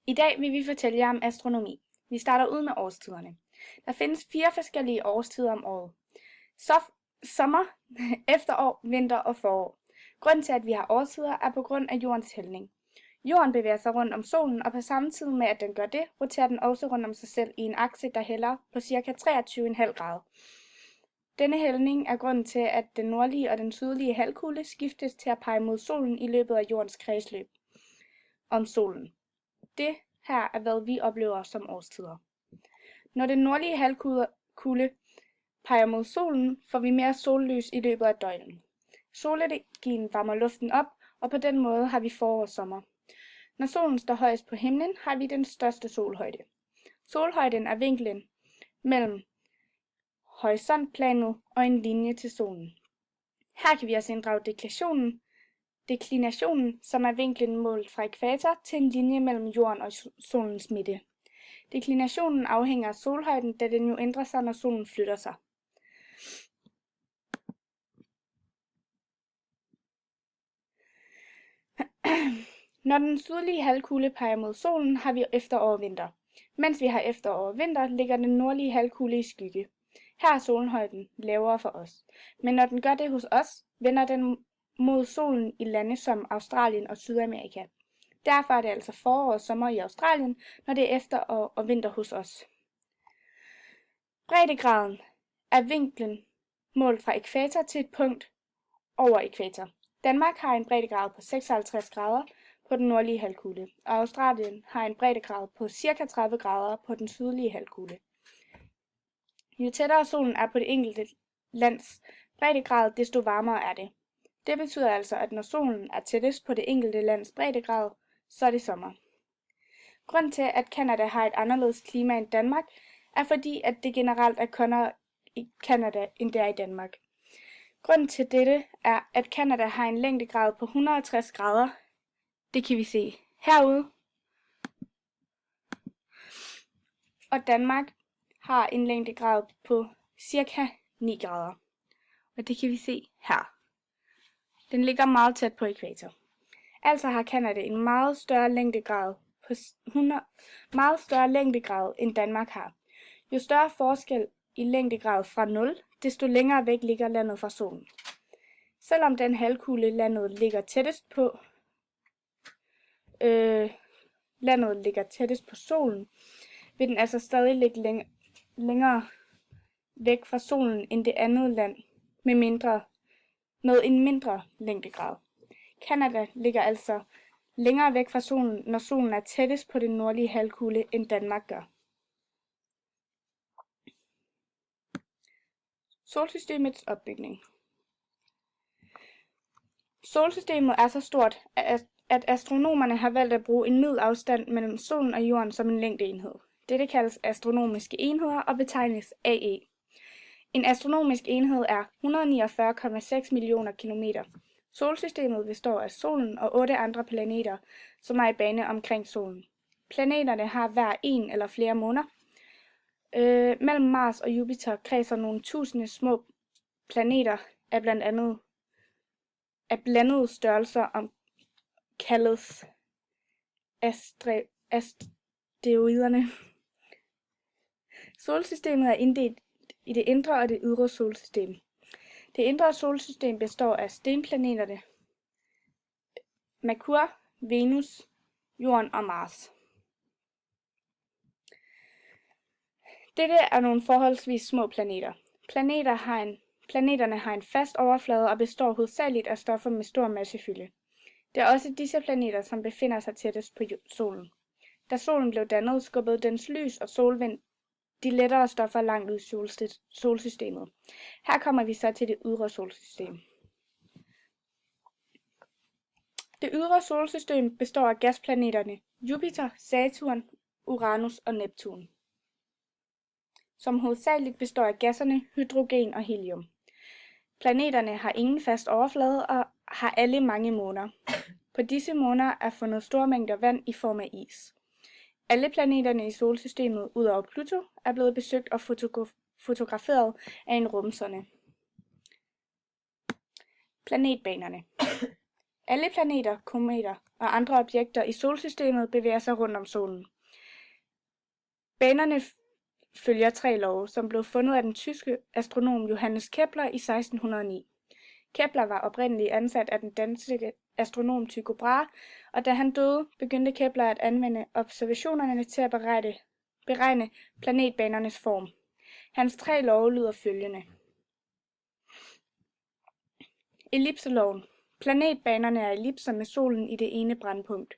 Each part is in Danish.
I dag vil vi fortælle jer om astronomi. Vi starter ud med årstiderne. Der findes 4 forskellige årstider om året. Sommer, efterår, vinter og forår. Grunden til, at vi har årstider, er på grund af jordens hældning. Jorden bevæger sig rundt om solen, og på samme tid med, at den gør det, roterer den også rundt om sig selv i en akse, der hælder på ca. 23,5 grader. Denne hældning er grunden til, at den nordlige og den sydlige halvkugle skiftes til at pege mod solen i løbet af jordens kredsløb om solen. Det her er, hvad vi oplever som årstider. Når den nordlige halvkugle peger mod solen, får vi mere sollys i løbet af døgnet. Solenergien varmer luften op, og på den måde har vi forår og sommer. Når solen står højest på himlen, har vi den største solhøjde. Solhøjden er vinklen mellem horisontplanet og en linje til solen. Her kan vi også inddrage deklinationen, som er vinklen målt fra ækvator til en linje mellem jorden og solens midte. Deklinationen afhænger af solhøjden, da den jo ændrer sig, når solen flytter sig. Når den sydlige halvkugle peger mod solen, har vi efterår og vinter. Mens vi har efterår og vinter, ligger den nordlige halvkugle i skygge. Her er solhøjden lavere for os. Men når den gør det hos os, vender den mod solen i lande som Australien og Sydamerika. Derfor er det altså forår og sommer i Australien, når det er efterår og vinter hos os. Breddegraden er vinklen målt fra ækvator til et punkt over ækvator. Danmark har en breddegrad på 56 grader på den nordlige halvkugle, og Australien har en breddegrad på ca. 30 grader på den sydlige halvkugle. Jo tættere solen er på det enkelte lands breddegrad, desto varmere er det. Det betyder altså, at når solen er tættest på det enkelte lands breddegrad, så er det sommer. Grunden til, at Canada har et anderledes klima end Danmark, er fordi, at det generelt er koldere i Canada, end det er i Danmark. Grunden til dette er, at Canada har en længdegrad på 160 grader. Det kan vi se herude. Og Danmark har en længdegrad på ca. 9 grader. Og det kan vi se her. Den ligger meget tæt på ækvator. Altså har Canada en meget større længdegrad end Danmark har. Jo større forskel i længdegrad fra 0, desto længere væk ligger landet fra solen. Selvom den halvkugle landet ligger tættest på solen, vil den altså stadig ligge længere væk fra solen end det andet land med en mindre længdegrad. Canada ligger altså længere væk fra solen, når solen er tættest på den nordlige halvkugle, end Danmark gør. Solsystemets opbygning. Solsystemet er så stort, at astronomerne har valgt at bruge en middelafstand mellem solen og jorden som en længdeenhed. Dette kaldes astronomiske enheder og betegnes AE. En astronomisk enhed er 149,6 millioner kilometer. Solsystemet består af solen og 8 andre planeter, som er i bane omkring solen. Planeterne har hver en eller flere måner. Mellem Mars og Jupiter kredser nogle tusinde små planeter af blandede størrelser kaldes asteroiderne. Solsystemet er inddelt i det indre og det ydre solsystem. Det indre solsystem består af stenplaneterne Merkur, Venus, Jorden og Mars. Dette er nogle forholdsvis små planeter. Planeterne har en fast overflade og består hovedsageligt af stoffer med stor massefylde. Det er også disse planeter, som befinder sig tættest på solen. Da solen blev dannet, skubbede dens lys og solvind de lettere stoffer langt ud i solsystemet. Her kommer vi så til det ydre solsystem. Det ydre solsystem består af gasplaneterne Jupiter, Saturn, Uranus og Neptun, som hovedsageligt består af gasserne hydrogen og helium. Planeterne har ingen fast overflade og har alle mange måner. På disse måner er fundet store mængder vand i form af is. Alle planeterne i solsystemet, udover Pluto, er blevet besøgt og fotograferet af en rumsonde. Planetbanerne. Alle planeter, kometer og andre objekter i solsystemet bevæger sig rundt om solen. Banerne følger 3 love, som blev fundet af den tyske astronom Johannes Kepler i 1609. Kepler var oprindeligt ansat af den danske astronom Tycho Brahe, og da han døde, begyndte Kepler at anvende observationerne til at beregne planetbanernes form. Hans 3 love lyder følgende. Ellipseloven. Planetbanerne er ellipser med solen i det ene brændpunkt.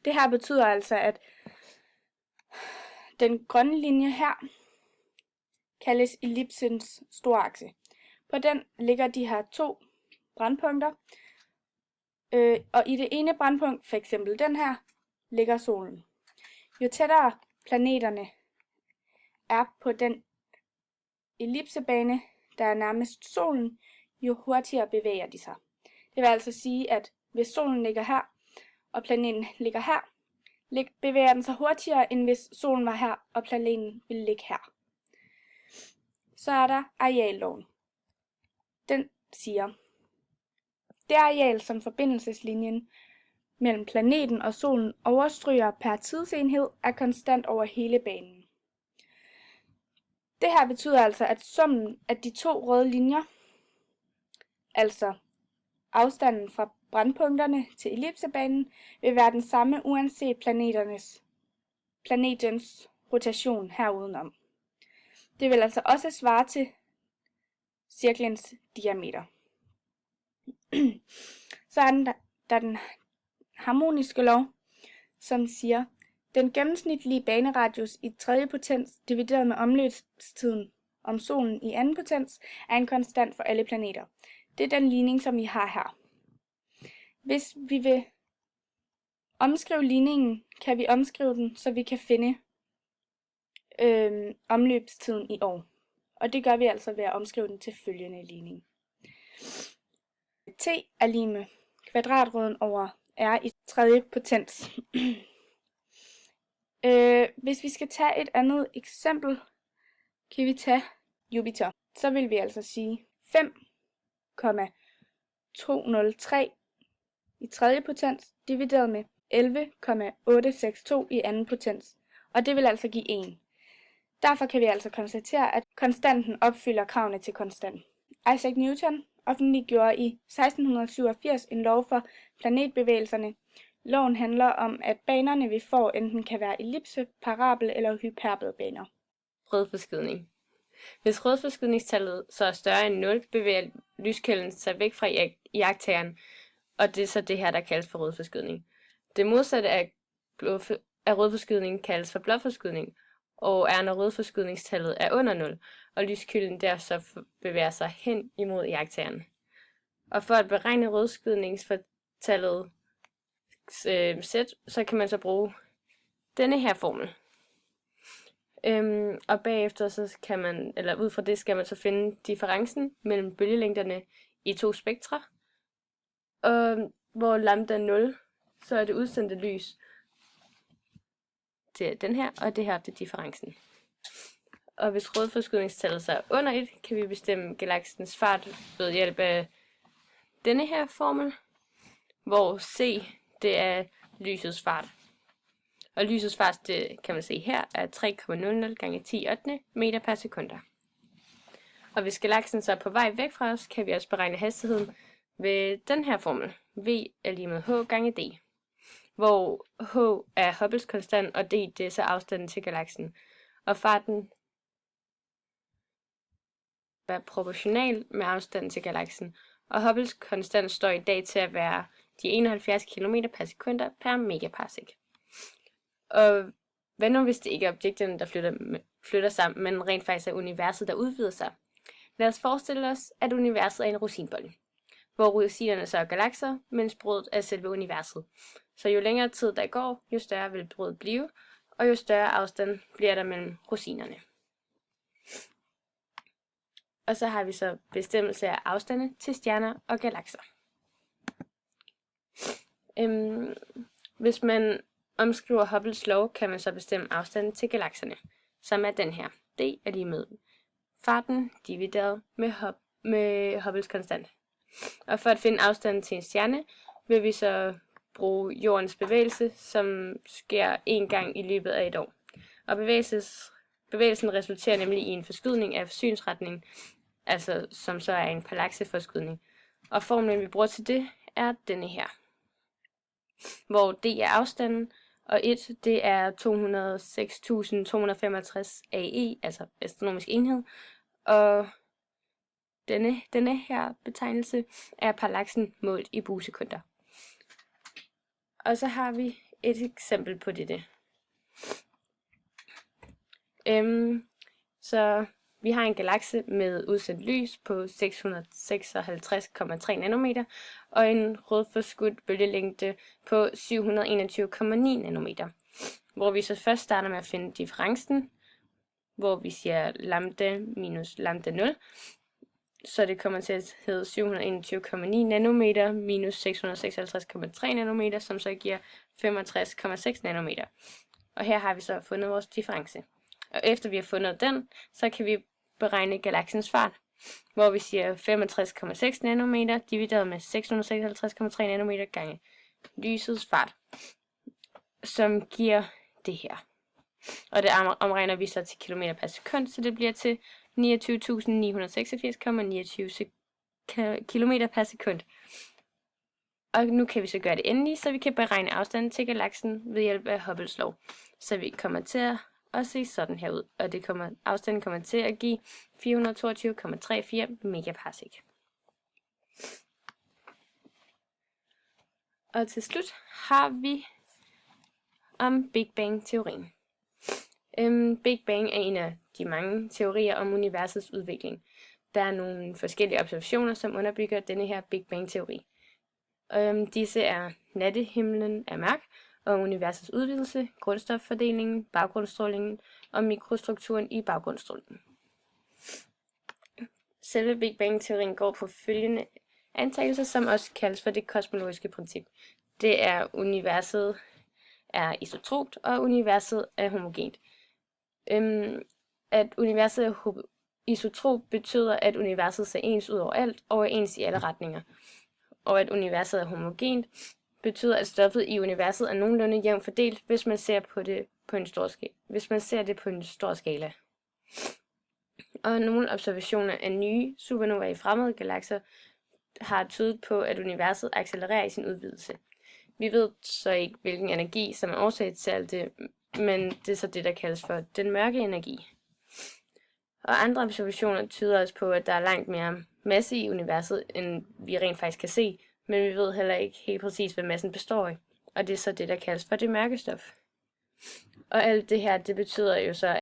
Det her betyder altså, at den grønne linje her kaldes ellipsens storakse. På den ligger de her 2 brændpunkter, og i det ene brændpunkt, f.eks. den her, ligger solen. Jo tættere planeterne er på den ellipsebane, der er nærmest solen, jo hurtigere bevæger de sig. Det vil altså sige, at hvis solen ligger her, og planeten ligger her, bevæger den sig hurtigere, end hvis solen var her, og planeten ville ligge her. Så er der arealloven. Den siger, det areal, som forbindelseslinjen mellem planeten og solen overstryger per tidsenhed, er konstant over hele banen. Det her betyder altså, at summen af de 2 røde linjer, altså afstanden fra brændpunkterne til ellipsebanen, vil være den samme uanset planetens rotation herudenom. Det vil altså også svare til cirklens diameter. Så er der den harmoniske lov, som siger, den gennemsnitlige baneradius i 3. potens divideret med omløbstiden om solen i 2. potens er en konstant for alle planeter. Det er den ligning, som vi har her. Hvis vi vil omskrive ligningen, kan vi omskrive den, så vi kan finde omløbstiden i år. Og det gør vi altså ved at omskrive den til følgende ligning. T er lig med kvadratroden over r i 3. potens. Hvis vi skal tage et andet eksempel, kan vi tage Jupiter. Så vil vi altså sige 5,203 i 3. potens divideret med 11,862 i 2. potens. Og det vil altså give 1. Derfor kan vi altså konstatere, at konstanten opfylder kravene til konstant. Isaac Newton offentliggjorde i 1687 en lov for planetbevægelserne. Loven handler om, at banerne vi får enten kan være ellipse, parabel eller hyperbelbaner. Rødforskydning. Hvis rødforskydningstallet så er større end 0, bevæger lyskælden sig væk fra iagttageren, og det er så det her, der kaldes for rødforskydning. Det modsatte af rødforskydning kaldes for blåforskydning, og er når rødforskydningstallet er under 0, og lyskælden der så bevæger sig hen imod iagttageren. Og for at beregne rødforskydningstallet sæt, så kan man så bruge denne her formel. Og bagefter så kan man, eller ud fra det skal man så finde differencen mellem bølgelængderne i 2 spektre. Og hvor lambda er 0, så er det udsendte lys til den her, og det her til differencen. Og hvis rødforskydningstallet så er under 1, kan vi bestemme galaksens fart ved hjælp af denne her formel, hvor c det er lysets fart. Og lysets fart, det kan man se her, er 3,00 gange 10/8 meter per sekund. Og hvis galaksen så er på vej væk fra os, kan vi også beregne hastigheden ved den her formel. V er lige med h gange d. Hvor h er Hubbles konstant, og d det er så afstanden til galaksen. Og farten er proportional med afstanden til galaksen. Og Hubbles konstant står i dag til at være de 71 km per sekund per megaparsec. Og hvad nu hvis det ikke er objekterne, der flytter sig, men rent faktisk er universet, der udvider sig? Lad os forestille os, at universet er en rosinbolle, hvor rosinerne så er galakser, mens brødet er selve universet. Så jo længere tid der går, jo større vil brødet blive, og jo større afstand bliver der mellem rosinerne. Og så har vi så bestemmelse af afstande til stjerner og galakser. Hvis man omskriver Hubbles lov, kan man så bestemme afstanden til galakserne, som er den her. D er lige med farten divideret med Hubbles konstant. Og for at finde afstanden til en stjerne, vil vi så bruge jordens bevægelse, som sker en gang i løbet af et år. Og bevægelsen resulterer nemlig i en forskydning af synsretningen, altså som så er en palakseforskydning. Og formlen, vi bruger til det, er denne her, hvor d er afstanden, og 1 det er 206.265 AE, altså astronomisk enhed, og denne her betegnelse er palaksen målt i busekunder. Og så har vi et eksempel på dette. Så vi har en galakse med udsendt lys på 656,3 nanometer og en rødforskudt bølgelængde på 721,9 nanometer. Hvor vi så først starter med at finde differencen, hvor vi siger lambda minus lambda 0. Så det kommer til at hedde 721,9 nanometer minus 656,3 nanometer, som så giver 65,6 nanometer. Og her har vi så fundet vores difference. Og efter vi har fundet den, så kan vi beregne galaksens fart, hvor vi siger 65,6 nanometer divideret med 656,3 nanometer gange lysets fart, som giver det her. Og det omregner vi så til kilometer per sekund, så det bliver til 29.986,29 km per sekund. Og nu kan vi så gøre det endelige, så vi kan beregne afstanden til galaksen ved hjælp af Hubbles lov. Så vi kommer til at se sådan her ud, og afstanden kommer til at give 422,34 megaparsec. Og til slut har vi om Big Bang-teorien. Big Bang er en af de mange teorier om universets udvikling. Der er nogle forskellige observationer, som underbygger denne her Big Bang-teori. Disse er nattehimlen er mørk, og universets udvidelse, grundstoffordelingen, baggrundsstrålingen og mikrostrukturen i baggrundsstrålingen. Selve Big Bang-teorien går på følgende antagelser, som også kaldes for det kosmologiske princip. Det er, universet er isotropt, og universet er homogent. At universet er isotrop betyder, at universet ser ens ud overalt og er ens i alle retninger. Og at universet er homogent betyder, at stoffet i universet er nogenlunde jævnt fordelt, hvis man ser det på en stor skala. Og nogle observationer af nye supernovaer i fremmede galakser har tydet på, at universet accelererer i sin udvidelse. Vi ved så ikke, hvilken energi, som er årsag til alt det, men det er så det, der kaldes for den mørke energi. Og andre observationer tyder også på, at der er langt mere masse i universet, end vi rent faktisk kan se, men vi ved heller ikke helt præcis, hvad massen består af. Og det er så det, der kaldes for det mørke stof. Og alt det her, det betyder jo så,